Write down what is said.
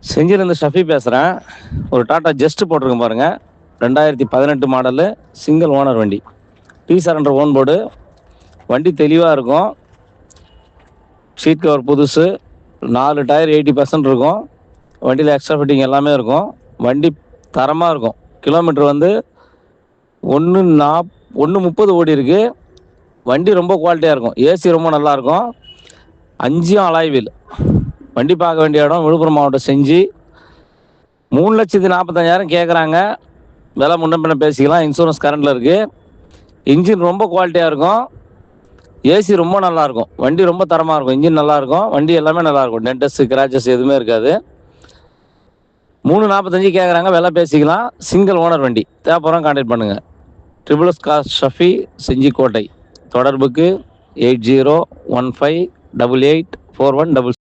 செஞ்சிலேருந்து ஷஃபி பேசுகிறேன். ஒரு tata just போட்டிருக்கேன் பாருங்கள். 2018 மாடலு, சிங்கிள் ஓனர் வண்டி. T700 own board. வண்டி தெளிவாக இருக்கும். ஷீட் கவர் புதுசு. 4 டயர் 80% இருக்கும். வண்டியில் எக்ஸ்ட்ரா ஃபிட்டிங் எல்லாமே இருக்கும். வண்டி தரமாக இருக்கும். கிலோமீட்டர் வந்து 130 ஓடி இருக்குது. வண்டி ரொம்ப குவாலிட்டியாக இருக்கும். ஏசி ரொம்ப நல்லாயிருக்கும். 5 அலாய் வீல். வண்டி பார்க்க வேண்டிய இடம் விழுப்புரம் மாவட்டம் செஞ்சி. 3,40,000 கேட்குறாங்க. விலை முன்ன பின்ன பேசிக்கலாம். இன்சூரன்ஸ் கரண்டில் இருக்குது. இன்ஜின் ரொம்ப குவாலிட்டியாக இருக்கும். ஏசி ரொம்ப நல்லாயிருக்கும். வண்டி ரொம்ப தரமாக இருக்கும். இன்ஜின் நல்லாயிருக்கும். வண்டி எல்லாமே நல்லாயிருக்கும். டென்டஸ் கிராச்சஸ் எதுவுமே இருக்காது. 3,45 கேட்குறாங்க. விலை பேசிக்கலாம். சிங்கிள் ஓனர் வண்டி. தேவைப்படுறோம் கான்டாக்ட் பண்ணுங்கள். ட்ரிபிள்எஸ் கார் ஷஃபி, செஞ்சி கோட்டை. தொடர்புக்கு 8015884166.